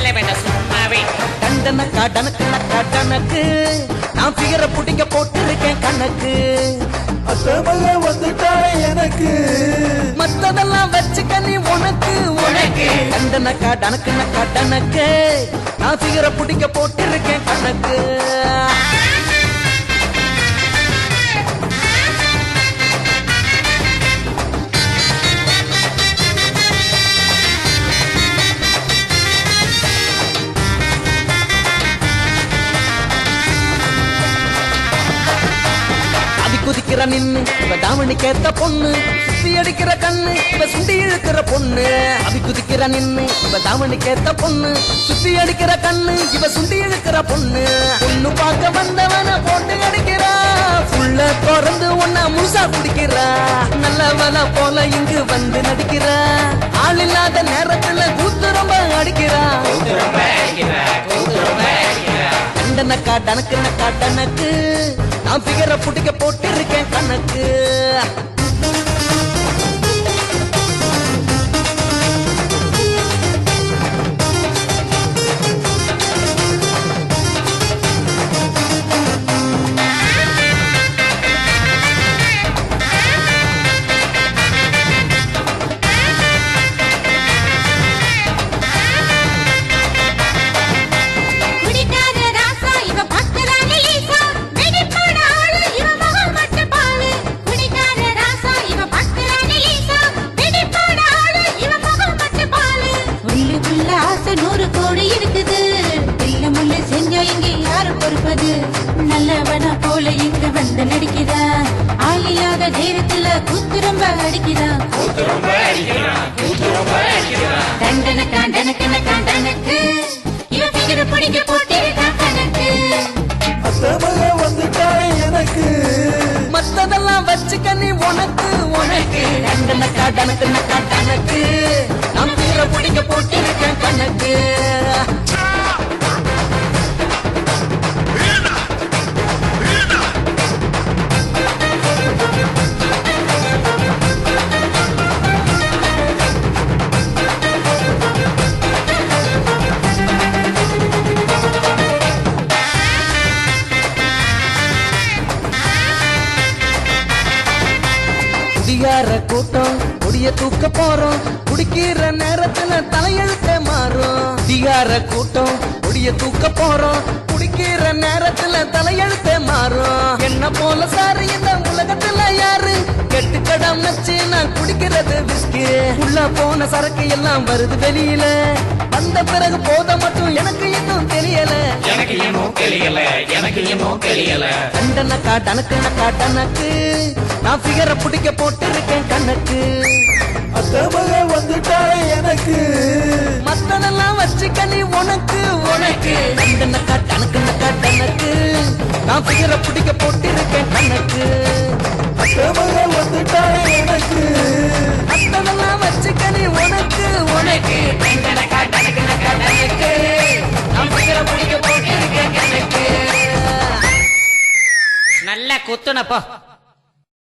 மேலே வேண்டாம் சும்மாவே. டண்டனக்கா டனக்கு டனக்கு நான் ஃபிகரை புடிங்க போட்டிருக்கேன் கணக்கு. அசமல வந்துட்டாளே எனக்கு, மத்ததெல்லாம் வச்சுக்க நீ உனக்கு உனக்கு. டண்டனக்கா டனக்கு டனக்கு நான் ஃபிகரை புடிங்க போட்டிருக்கேன் கணக்கு. குதிக்கிற நின்னு இவ தாவணி கேத்த பொண்ணு, சுத்தி அடிக்கிற கண்ணு இவ சுண்டி இழுக்கிற பொண்ணு. அவி குதிக்கிற நின்னு இவ தாவணி கேத்த பொண்ணு, சுத்தி அடிக்கிற கண்ணு இவ சுண்டி இழுக்கிற பொண்ணு. பொண்ணு பார்க்க வந்தவன போட்டு அடிக்கிறா, புள்ள திறந்து ஒன்னா முழுசா குடிக்கிறா. நல்லவன போல இங்கு வந்து நடிக்கிறா, ஆள் இல்லாத நேரத்துல கூத்து ரொம்ப அடிக்கிறா. டனக்கா டனக்கு டனக்கு நான் ஃபிகரை புடிக்க போட்டிருக்கேன் கணக்கு. நல்லவன போல இங்க வந்து நடிக்கிறா, ஆளில்லாத நேரத்துல கூத்து ரொம்ப அடிக்கிறா. தண்டனக்கா டனக்கு இவன் ஃபிகரை பிடிக்க போட்டிருக்கான் கணக்கு. அசமல வந்துட்டாளே எனக்கு, மத்ததெல்லாம் வச்சுக்க நீ உனக்கு உனக்கு. டண்டனக்கா டனக்கு நான் ஃபிகரை பிடிக்க போட்டிருக்கேன் கணக்கு. குடியார கூட்டம் கொடிய தூக்க போறோம், குடிக்கிற நேரத்துல தலையெழுத்த மாறும். குடியார கூட்டம் கொடிய தூக்க போறோம், குடிக்கிற நேரத்துல தலையெழுத்த மாறும். என்ன போல சாரு இந்த உலகத்துல யாரு, கெட்டு கடம் வச்சு நான் குடிக்கிறது விஸ்கி. உள்ள போன சரக்கு எல்லாம் வருது வெளியில, வந்த பிறகு போத மட்டும் எனக்கு இன்னும் தெரியல. டண்டனக்கா டனக்கு நான் ஃபிகரை பிடிக்க போட்டிருக்கேன் கணக்கு. அசமல வந்துட்டாளே எனக்கு, மத்ததெல்லாம் வச்சுக்க நீ உனக்கு உனக்கு. டண்டனக்கா டனக்கு நான் ஃபிகரை பிடிக்க போட்டிருக்கேன் கணக்கு. அசமல வந்துட்டாளே எனக்கு, மத்ததெல்லாம் வச்சுக்க நீ உனக்கு உனக்கு. டண்டனக்கா டனக்கு நான் ஃபிகரை பிடிக்க போட்டிருக்கேன் கணக்கு. நல்லா குத்துனப்போ.